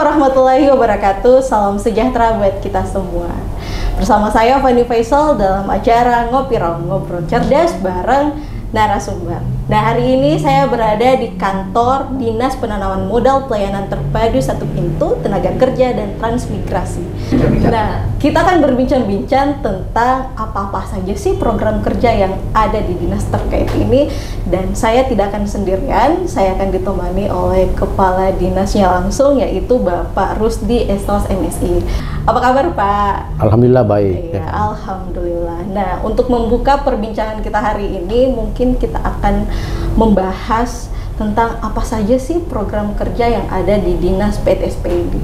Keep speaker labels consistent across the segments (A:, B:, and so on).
A: warahmatullahi wabarakatuh. Salam sejahtera buat kita semua. Bersama saya Fani Faisal dalam acara Ngobrol Cerdas bareng narasumber. Nah, hari ini saya berada di kantor Dinas Penanaman Modal Pelayanan Terpadu Satu Pintu Tenaga Kerja dan Transmigrasi. Nah, kita akan berbincang-bincang tentang apa-apa saja sih program kerja yang ada di dinas terkait ini. Dan saya tidak akan sendirian, saya akan ditemani oleh Kepala Dinasnya langsung, yaitu Bapak Rusdi Estos MSI. Apa kabar, Pak?
B: Alhamdulillah baik.
A: Ya, alhamdulillah. Nah, untuk membuka perbincangan kita hari ini, mungkin kita akan membahas tentang apa saja sih program kerja yang ada di Dinas PTSP ini.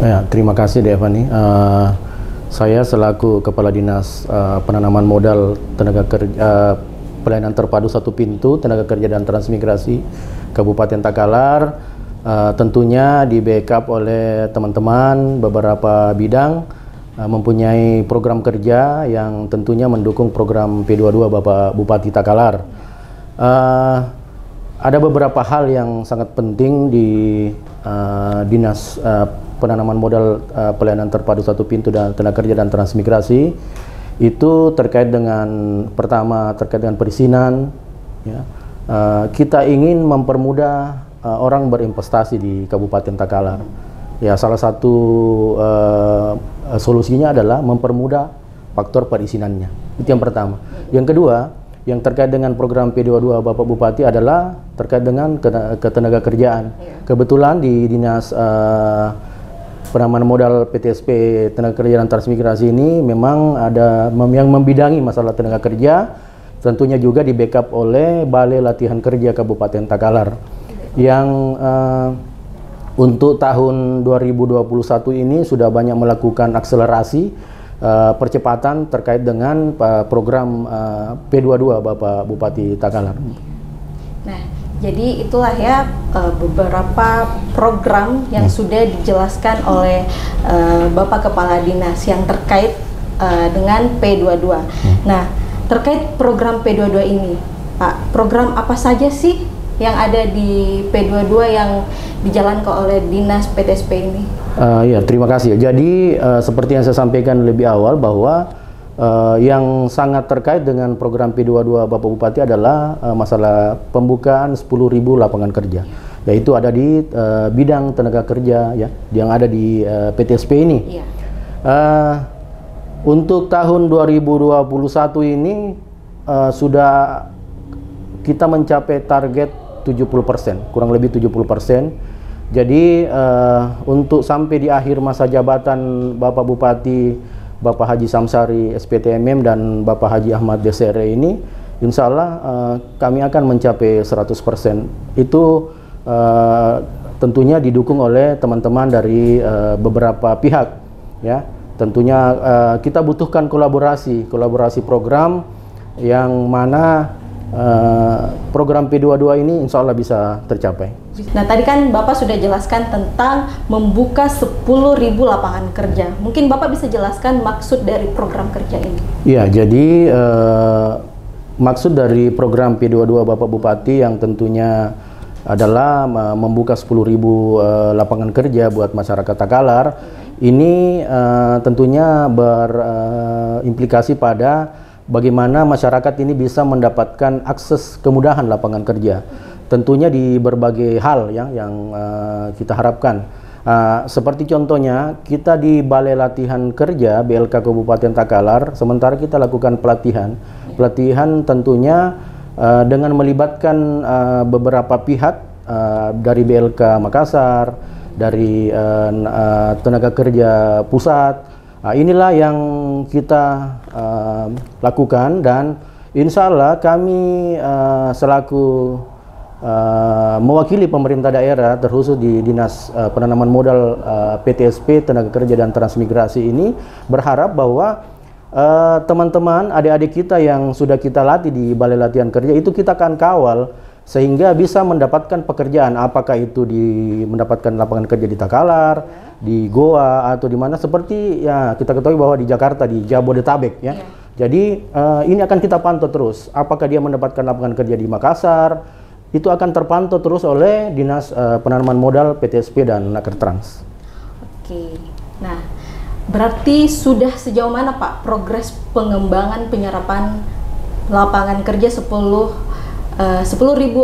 B: Ya, terima kasih Devani. Saya selaku Kepala Dinas Penanaman Modal Tenaga Kerja Pelayanan Terpadu Satu Pintu Tenaga Kerja dan Transmigrasi Kabupaten Takalar, tentunya di backup oleh teman-teman beberapa bidang, mempunyai program kerja yang tentunya mendukung program P22 Bapak Bupati Takalar. Ada beberapa hal yang sangat penting di Dinas Penanaman Modal Pelayanan Terpadu Satu Pintu dan Tenaga Kerja dan Transmigrasi. Itu terkait dengan, pertama terkait dengan perizinan, ya. Kita ingin mempermudah orang berinvestasi di Kabupaten Takalar. Ya, salah satu solusinya adalah mempermudah faktor perizinannya. Itu yang pertama. Yang kedua, yang terkait dengan program P22 Bapak Bupati adalah terkait dengan ketenaga kerjaan. Kebetulan di Dinas Penanaman Modal PTSP Tenaga Kerja dan Transmigrasi ini memang ada yang membidangi masalah tenaga kerja, tentunya juga di backup oleh Balai Latihan Kerja Kabupaten Takalar. Yang untuk tahun 2021 ini sudah banyak melakukan akselerasi percepatan terkait dengan program P22 Bapak Bupati Takalar. Nah,
A: jadi itulah ya beberapa program yang sudah dijelaskan oleh Bapak Kepala Dinas yang terkait dengan P22. Nah, terkait program P22 ini, Pak, program apa saja sih yang ada di P22 yang dijalankan oleh Dinas PTSP ini?
B: Ya, terima kasih. Jadi seperti yang saya sampaikan lebih awal bahwa yang sangat terkait dengan program P22 Bapak Bupati adalah masalah pembukaan 10.000 lapangan kerja. Yaitu ada di bidang tenaga kerja ya yang ada di PTSP ini. Iya. Untuk tahun 2021 ini sudah kita mencapai target 70%, kurang lebih 70%. Jadi untuk sampai di akhir masa jabatan Bapak Bupati Bapak Haji Samsari SPTMM dan Bapak Haji Ahmad Desere ini, insya Allah kami akan mencapai 100%. Itu tentunya didukung oleh teman-teman dari beberapa pihak, ya. Tentunya kita butuhkan kolaborasi program yang mana program P22 ini insya Allah bisa tercapai.
A: Nah, tadi kan Bapak sudah jelaskan tentang membuka 10.000 lapangan kerja. Mungkin Bapak bisa jelaskan maksud dari program kerja ini?
B: Iya, jadi maksud dari program P22 Bapak Bupati yang tentunya adalah membuka 10.000 lapangan kerja buat masyarakat Takalar. Ini tentunya berimplikasi pada bagaimana masyarakat ini bisa mendapatkan akses kemudahan lapangan kerja, tentunya di berbagai hal ya, yang kita harapkan. Seperti contohnya, kita di Balai Latihan Kerja BLK Kabupaten Takalar, sementara kita lakukan pelatihan tentunya dengan melibatkan beberapa pihak dari BLK Makassar, dari tenaga kerja pusat. Inilah yang kita lakukan, dan insya Allah kami selaku mewakili pemerintah daerah terkhusus di Dinas Penanaman Modal PTSP Tenaga Kerja dan Transmigrasi ini berharap bahwa teman-teman adik-adik kita yang sudah kita latih di Balai Latihan Kerja itu kita akan kawal sehingga bisa mendapatkan pekerjaan, apakah itu mendapatkan lapangan kerja di Takalar, di Goa, atau di mana, seperti ya kita ketahui bahwa di Jakarta, di Jabodetabek ya. Jadi ini akan kita pantau terus, apakah dia mendapatkan lapangan kerja di Makassar, itu akan terpantau terus oleh Dinas Penanaman Modal PTSP dan Nakertrans.
A: Oke. Nah, berarti sudah sejauh mana Pak progres pengembangan penyerapan lapangan kerja 10.000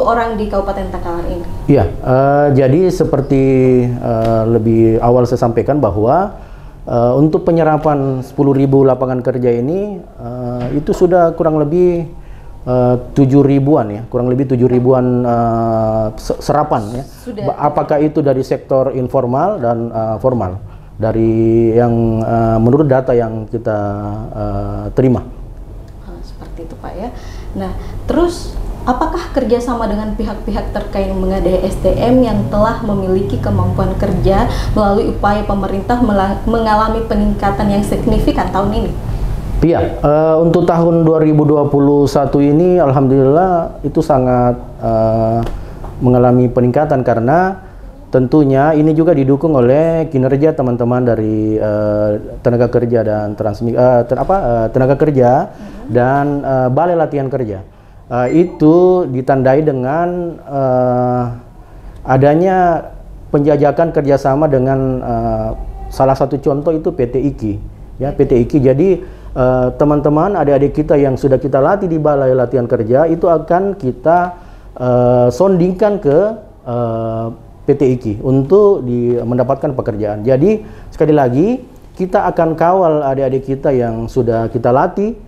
A: orang di Kabupaten Takalar ini?
B: Iya, jadi seperti lebih awal saya sampaikan bahwa untuk penyerapan 10.000 lapangan kerja ini itu sudah kurang lebih 7.000-an ya, kurang lebih 7.000-an serapan ya. Apakah itu dari sektor informal dan formal, dari yang menurut data yang kita terima.
A: Seperti itu Pak ya. Nah, terus apakah kerjasama dengan pihak-pihak terkait mengadai SDM yang telah memiliki kemampuan kerja melalui upaya pemerintah mengalami peningkatan yang signifikan tahun ini?
B: Iya, untuk tahun 2021 ini alhamdulillah itu sangat mengalami peningkatan karena tentunya ini juga didukung oleh kinerja teman-teman dari tenaga kerja dan tenaga kerja dan balai latihan kerja. Itu ditandai dengan adanya penjajakan kerjasama dengan salah satu contoh itu PT IKI ya, PT IKI. Jadi teman-teman adik-adik kita yang sudah kita latih di balai latihan kerja itu akan kita sondingkan ke PT IKI untuk mendapatkan pekerjaan. Jadi sekali lagi kita akan kawal adik-adik kita yang sudah kita latih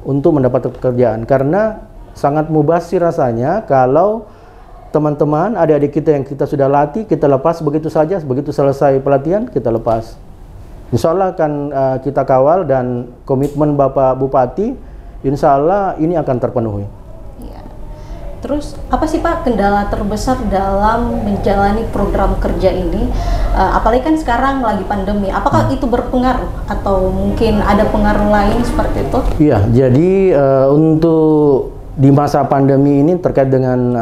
B: untuk mendapat pekerjaan, karena sangat mubazir rasanya kalau teman-teman adik-adik kita yang kita sudah latih kita lepas begitu saja, begitu selesai pelatihan kita lepas. Insya Allah akan kita kawal dan komitmen Bapak Bupati insya Allah ini akan terpenuhi.
A: Ya. Terus apa sih Pak kendala terbesar dalam menjalani program kerja ini? Apalagi kan sekarang lagi pandemi, apakah itu berpengaruh atau mungkin ada pengaruh lain seperti itu?
B: Iya, jadi untuk di masa pandemi ini terkait dengan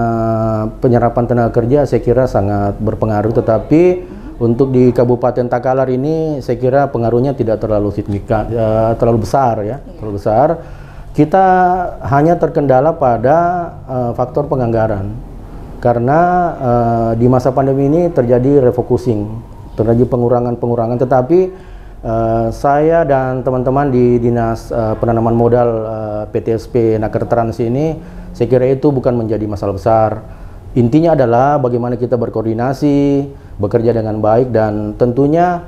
B: penyerapan tenaga kerja saya kira sangat berpengaruh, tetapi untuk di Kabupaten Takalar ini saya kira pengaruhnya tidak terlalu signifikan, terlalu besar ya, terlalu besar. Kita hanya terkendala pada faktor penganggaran. Karena di masa pandemi ini terjadi refocusing, terjadi pengurangan, tetapi saya dan teman-teman di Dinas Penanaman Modal PTSP Nakertrans ini, saya kira itu bukan menjadi masalah besar. Intinya adalah bagaimana kita berkoordinasi, bekerja dengan baik, dan tentunya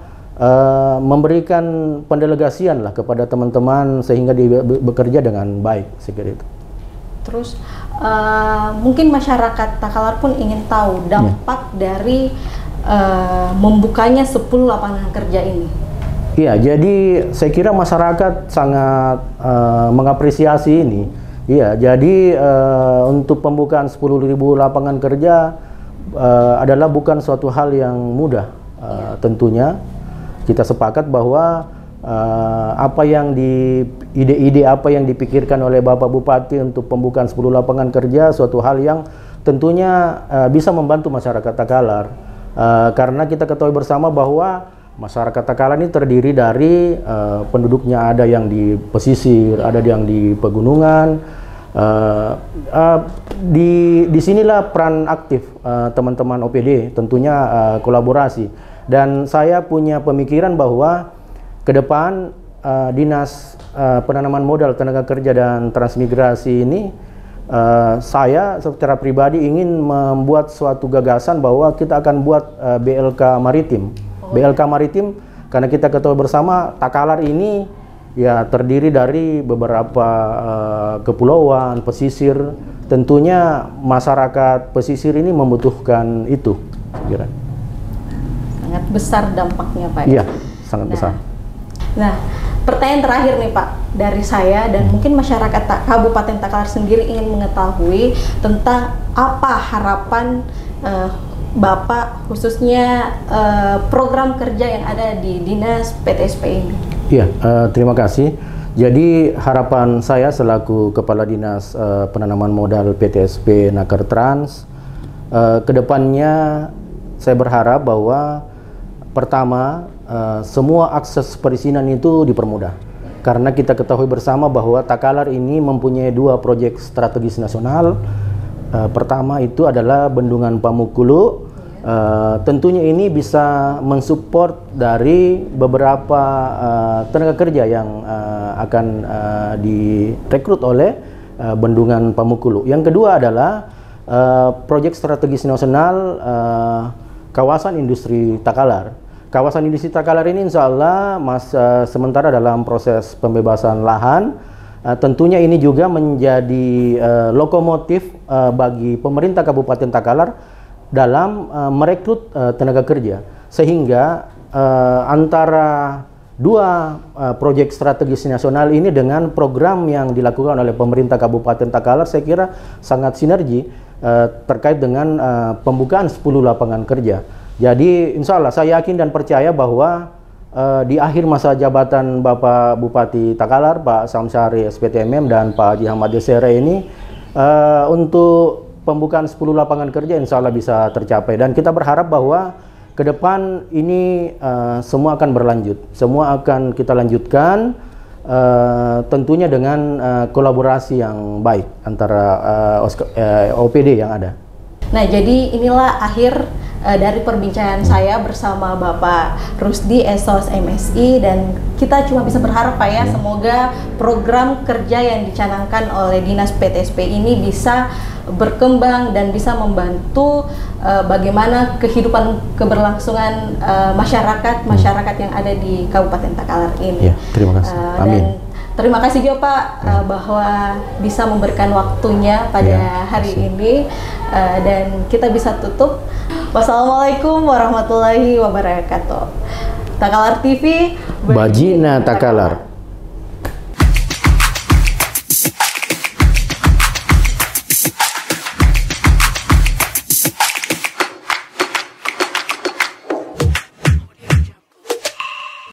B: memberikan pendelegasian lah kepada teman-teman sehingga bekerja dengan baik, saya kira itu.
A: Terus mungkin masyarakat Takalar pun ingin tahu dampak dari membukanya 10 lapangan kerja ini.
B: Iya, jadi saya kira masyarakat sangat mengapresiasi ini. Iya, jadi untuk pembukaan 10.000 lapangan kerja adalah bukan suatu hal yang mudah. Tentunya kita sepakat bahwa apa yang ide-ide apa yang dipikirkan oleh Bapak Bupati untuk pembukaan 10 lapangan kerja suatu hal yang tentunya bisa membantu masyarakat Takalar, karena kita ketahui bersama bahwa masyarakat Takalar ini terdiri dari penduduknya ada yang di pesisir, ada yang di pegunungan. Di sinilah peran aktif teman-teman OPD, tentunya kolaborasi, dan saya punya pemikiran bahwa ke depan Dinas Penanaman Modal Tenaga Kerja dan Transmigrasi ini, saya secara pribadi ingin membuat suatu gagasan bahwa kita akan buat BLK Maritim. BLK Maritim karena kita ketahui bersama Takalar ini ya terdiri dari beberapa kepulauan, pesisir. Tentunya masyarakat pesisir ini membutuhkan itu, kira.
A: Sangat besar dampaknya Pak.
B: Iya, sangat besar.
A: Nah, pertanyaan terakhir nih Pak dari saya dan mungkin masyarakat Kabupaten Takalar sendiri ingin mengetahui tentang apa harapan Bapak khususnya program kerja yang ada di Dinas PTSP ini.
B: Iya, terima kasih. Jadi harapan saya selaku Kepala Dinas Penanaman Modal PTSP Nakertrans, kedepannya saya berharap bahwa pertama semua akses perizinan itu dipermudah, karena kita ketahui bersama bahwa Takalar ini mempunyai 2 proyek strategis nasional. Pertama itu adalah Bendungan Pamukulu Tentunya ini bisa mensupport dari beberapa tenaga kerja yang akan direkrut oleh Bendungan Pamukulu. Yang kedua adalah proyek strategis nasional kawasan industri Takalar. Kawasan industri Takalar ini insya Allah sementara dalam proses pembebasan lahan. Tentunya ini juga menjadi lokomotif bagi pemerintah Kabupaten Takalar dalam merekrut tenaga kerja, sehingga antara dua proyek strategis nasional ini dengan program yang dilakukan oleh pemerintah Kabupaten Takalar, saya kira sangat sinergi terkait dengan pembukaan 10 lapangan kerja. Jadi insya Allah saya yakin dan percaya bahwa di akhir masa jabatan Bapak Bupati Takalar, Pak Samsari SPTMM dan Pak Haji Ahmad Desere ini, untuk pembukaan 10 lapangan kerja insya Allah bisa tercapai, dan kita berharap bahwa ke depan ini semua akan berlanjut, semua akan kita lanjutkan tentunya dengan kolaborasi yang baik antara OPD yang ada.
A: Nah, jadi inilah akhir dari perbincangan saya bersama Bapak Rusdi Esos MSI, dan kita cuma bisa berharap Pak ya, semoga program kerja yang dicanangkan oleh Dinas PTSP ini bisa berkembang dan bisa membantu bagaimana kehidupan keberlangsungan masyarakat yang ada di Kabupaten Takalar ini.
B: Ya, terima kasih. Amin.
A: Dan terima kasih juga Pak bahwa bisa memberikan waktunya pada hari ini, dan kita bisa tutup. Wassalamualaikum warahmatullahi wabarakatuh. Takalar TV,
B: Bajina Takalar.